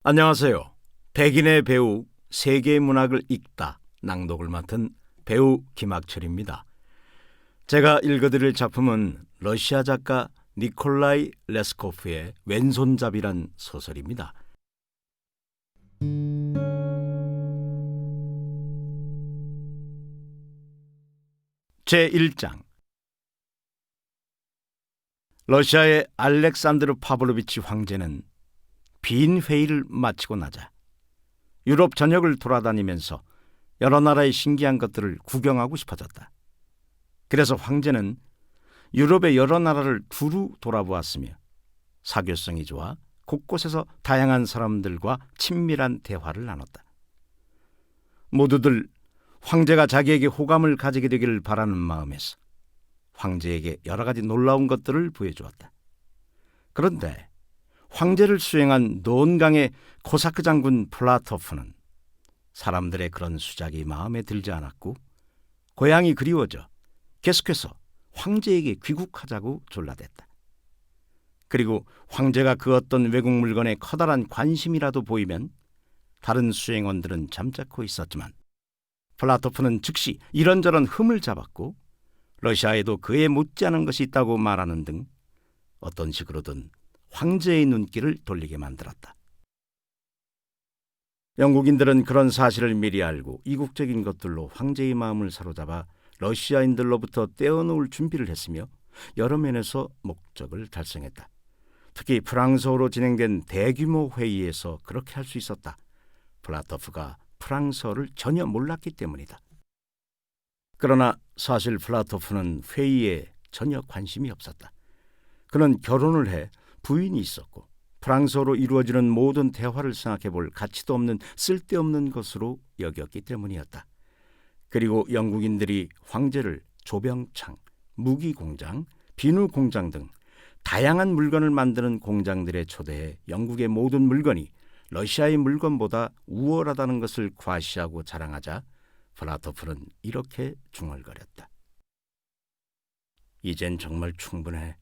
안녕하세요. 백인의 배우 세계의 문학을 읽다 낭독을 맡은 배우 김학철입니다. 제가 읽어드릴 작품은 러시아 작가 니콜라이 레스코프의 왼손잡이란 소설입니다. 제1장. 러시아의 알렉산드르 파블로비치 황제는 빈 회의를 마치고 나자 유럽 전역을 돌아다니면서 여러 나라의 신기한 것들을 구경하고 싶어졌다. 그래서 황제는 유럽의 여러 나라를 두루 돌아보았으며 사교성이 좋아 곳곳에서 다양한 사람들과 친밀한 대화를 나눴다. 모두들 황제가 자기에게 호감을 가지게 되기를 바라는 마음에서 황제에게 여러 가지 놀라운 것들을 보여주었다. 그런데 황제를 수행한 논강의 코사크 장군 플라토프는 사람들의 그런 수작이 마음에 들지 않았고 고향이 그리워져 계속해서 황제에게 귀국하자고 졸라댔다. 그리고 황제가 그 어떤 외국 물건에 커다란 관심이라도 보이면 다른 수행원들은 잠자코 있었지만 플라토프는 즉시 이런저런 흠을 잡았고 러시아에도 그에 못지않은 것이 있다고 말하는 등 어떤 식으로든 황제의 눈길을 돌리게 만들었다. 영국인들은 그런 사실을 미리 알고 이국적인 것들로 황제의 마음을 사로잡아 러시아인들로부터 떼어놓을 준비를 했으며 여러 면에서 목적을 달성했다. 특히 프랑스어로 진행된 대규모 회의에서 그렇게 할 수 있었다. 플라토프가 프랑스어를 전혀 몰랐기 때문이다. 그러나 사실 플라토프는 회의에 전혀 관심이 없었다. 그는 결혼을 해 부인이 있었고 프랑스어로 이루어지는 모든 대화를 생각해 볼 가치도 없는 쓸데없는 것으로 여겼기 때문이었다. 그리고 영국인들이 황제를 조병창, 무기공장, 비누공장 등 다양한 물건을 만드는 공장들에 초대해 영국의 모든 물건이 러시아의 물건보다 우월하다는 것을 과시하고 자랑하자 플라토프는 이렇게 중얼거렸다. 이젠 정말 충분해.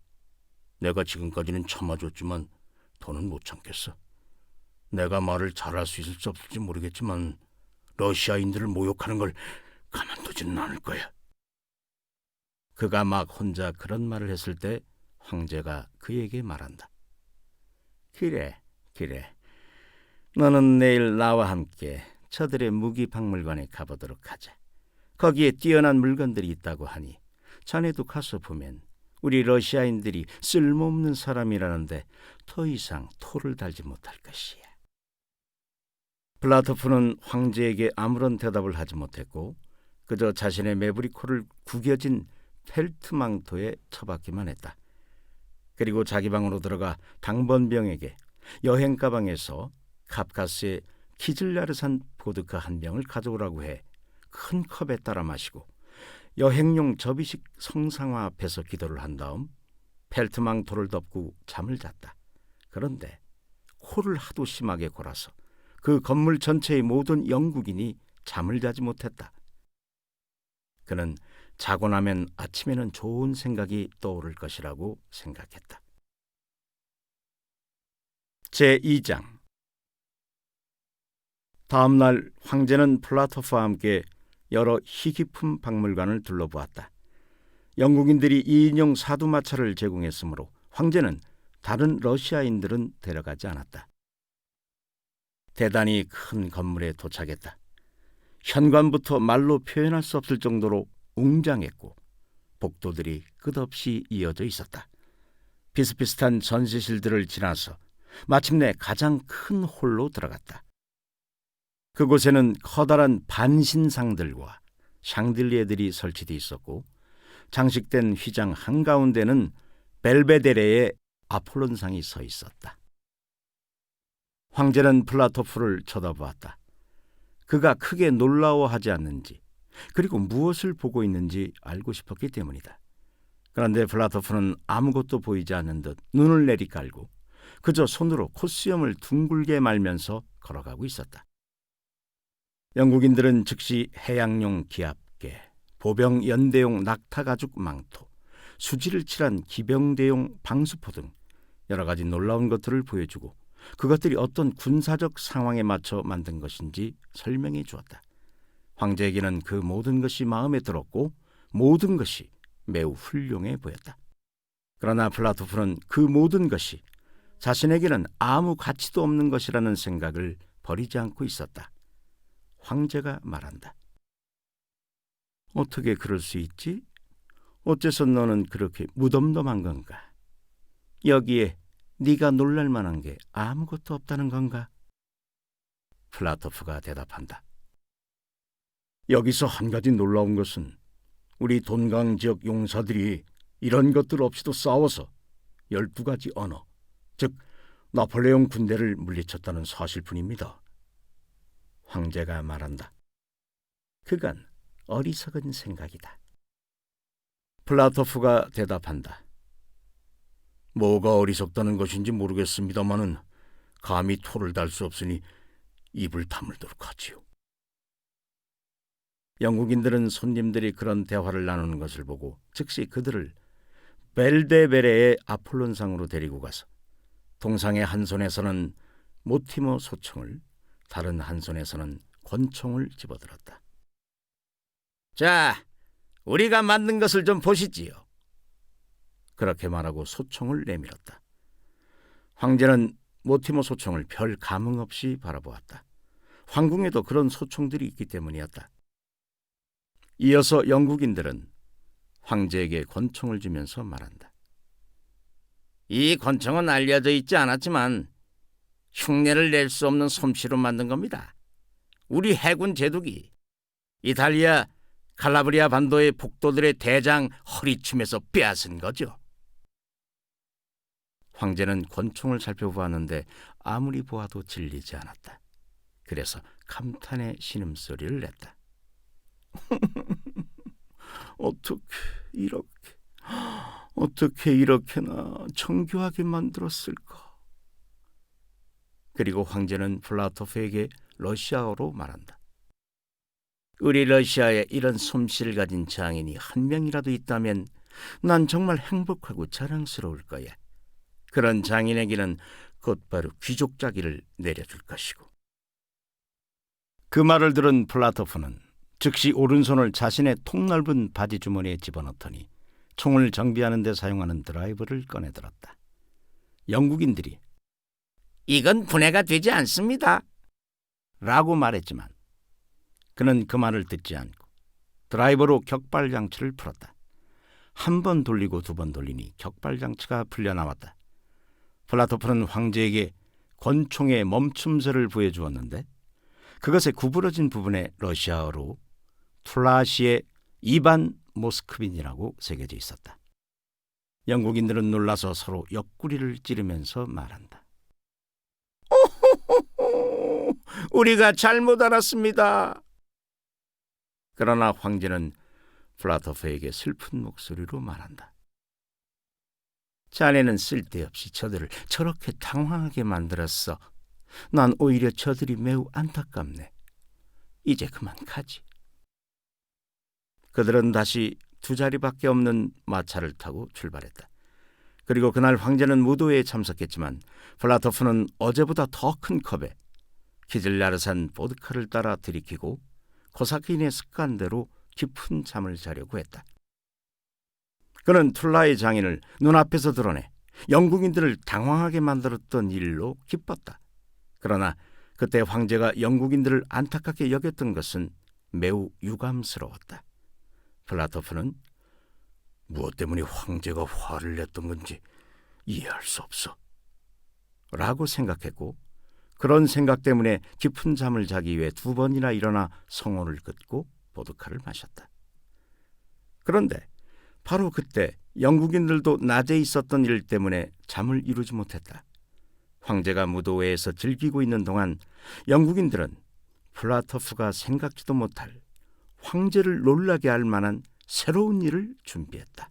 내가 지금까지는 참아줬지만 더는 못 참겠어. 내가 말을 잘할 수 있을지 없을지 모르겠지만 러시아인들을 모욕하는 걸 가만두지는 않을 거야. 그가 막 혼자 그런 말을 했을 때 황제가 그에게 말한다. 그래. 너는 내일 나와 함께 저들의 무기박물관에 가보도록 하자. 거기에 뛰어난 물건들이 있다고 하니 자네도 가서 보면 우리 러시아인들이 쓸모없는 사람이라는데 더 이상 토를 달지 못할 것이야. 플라토프는 황제에게 아무런 대답을 하지 못했고 그저 자신의 매부리 코를 구겨진 펠트망토에 처박기만 했다. 그리고 자기 방으로 들어가 당번병에게 여행 가방에서 카프카스의 키즐야르산 보드카 한 병을 가져오라고 해 큰 컵에 따라 마시고 여행용 접이식 성상화 앞에서 기도를 한 다음 펠트망토를 덮고 잠을 잤다. 그런데 코를 하도 심하게 골아서 그 건물 전체의 모든 영국인이 잠을 자지 못했다. 그는 자고 나면 아침에는 좋은 생각이 떠오를 것이라고 생각했다. 제2장. 다음 날 황제는 플라토프와 함께 여러 희귀품 박물관을 둘러보았다. 영국인들이 2인용 사두마차를 제공했으므로 황제는 다른 러시아인들은 데려가지 않았다. 대단히 큰 건물에 도착했다. 현관부터 말로 표현할 수 없을 정도로 웅장했고 복도들이 끝없이 이어져 있었다. 비슷비슷한 전시실들을 지나서 마침내 가장 큰 홀로 들어갔다. 그곳에는 커다란 반신상들과 샹들리에들이 설치되어 있었고 장식된 휘장 한가운데는 벨베데레의 아폴론상이 서 있었다. 황제는 플라토프를 쳐다보았다. 그가 크게 놀라워하지 않는지 그리고 무엇을 보고 있는지 알고 싶었기 때문이다. 그런데 플라토프는 아무것도 보이지 않는 듯 눈을 내리깔고 그저 손으로 콧수염을 둥글게 말면서 걸어가고 있었다. 영국인들은 즉시 해양용 기압개, 보병 연대용 낙타 가죽 망토, 수지를 칠한 기병대용 방수포 등 여러 가지 놀라운 것들을 보여주고 그것들이 어떤 군사적 상황에 맞춰 만든 것인지 설명해 주었다. 황제에게는 그 모든 것이 마음에 들었고 모든 것이 매우 훌륭해 보였다. 그러나 플라토프는 그 모든 것이 자신에게는 아무 가치도 없는 것이라는 생각을 버리지 않고 있었다. 황제가 말한다. 어떻게 그럴 수 있지? 어째서 너는 그렇게 무덤덤한 건가? 여기에 네가 놀랄 만한 게 아무것도 없다는 건가? 플라토프가 대답한다. 여기서 한 가지 놀라운 것은 우리 돈강 지역 용사들이 이런 것들 없이도 싸워서 12가지 언어, 즉 나폴레옹 군대를 물리쳤다는 사실뿐입니다. 황제가 말한다. 그건 어리석은 생각이다. 플라토프가 대답한다. 뭐가 어리석다는 것인지 모르겠습니다마는 감히 토를 달 수 없으니 입을 다물도록 하지요. 영국인들은 손님들이 그런 대화를 나누는 것을 보고 즉시 그들을 벨데베레의 아폴론상으로 데리고 가서 동상의 한 손에서는 모티모 소총을, 다른 한 손에서는 권총을 집어들었다. 자, 우리가 만든 것을 좀 보시지요. 그렇게 말하고 소총을 내밀었다. 황제는 모티모 소총을 별 감흥 없이 바라보았다. 황궁에도 그런 소총들이 있기 때문이었다. 이어서 영국인들은 황제에게 권총을 주면서 말한다. 이 권총은 알려져 있지 않았지만 흉내를 낼 수 없는 솜씨로 만든 겁니다. 우리 해군 제독이 이탈리아 칼라브리아 반도의 폭도들의 대장 허리춤에서 빼앗은 거죠. 황제는 권총을 살펴보았는데 아무리 보아도 질리지 않았다. 그래서 감탄의 신음소리를 냈다. 어떻게 이렇게나 정교하게 만들었을까? 그리고 황제는 플라토프에게 러시아어로 말한다. 우리 러시아에 이런 솜씨를 가진 장인이 한 명이라도 있다면 난 정말 행복하고 자랑스러울 거야. 그런 장인에게는 곧바로 귀족 자기를 내려줄 것이고. 그 말을 들은 플라토프는 즉시 오른손을 자신의 통넓은 바지 주머니에 집어넣더니 총을 정비하는 데 사용하는 드라이버를 꺼내들었다. 영국인들이 이건 분해가 되지 않습니다 라고 말했지만 그는 그 말을 듣지 않고 드라이버로 격발장치를 풀었다. 한 번 돌리고 두 번 돌리니 격발장치가 풀려나왔다. 플라토프는 황제에게 권총의 멈춤새를 보여주었는데 그것의 구부러진 부분에 러시아어로 플라시의 이반 모스크빈이라고 새겨져 있었다. 영국인들은 놀라서 서로 옆구리를 찌르면서 말한다. 오호호호, 우리가 잘못 알았습니다. 그러나 황제는 플라토프에게 슬픈 목소리로 말한다. 자네는 쓸데없이 저들을 저렇게 당황하게 만들었어. 난 오히려 저들이 매우 안타깝네. 이제 그만 가지. 그들은 다시 두 자리밖에 없는 마차를 타고 출발했다. 그리고 그날 황제는 무도회에 참석했지만 플라토프는 어제보다 더 큰 컵에 키즐라르산 보드카를 따라 들이키고 코사키인의 습관대로 깊은 잠을 자려고 했다. 그는 툴라의 장인을 눈앞에서 드러내 영국인들을 당황하게 만들었던 일로 기뻤다. 그러나 그때 황제가 영국인들을 안타깝게 여겼던 것은 매우 유감스러웠다. 플라토프는 무엇 때문에 황제가 화를 냈던 건지 이해할 수 없어 라고 생각했고 그런 생각 때문에 깊은 잠을 자기 위해 두 번이나 일어나 성호를 긋고 보드카를 마셨다. 그런데 바로 그때 영국인들도 낮에 있었던 일 때문에 잠을 이루지 못했다. 황제가 무도회에서 즐기고 있는 동안 영국인들은 플라토프가 생각지도 못할 황제를 놀라게 할 만한 새로운 일을 준비했다.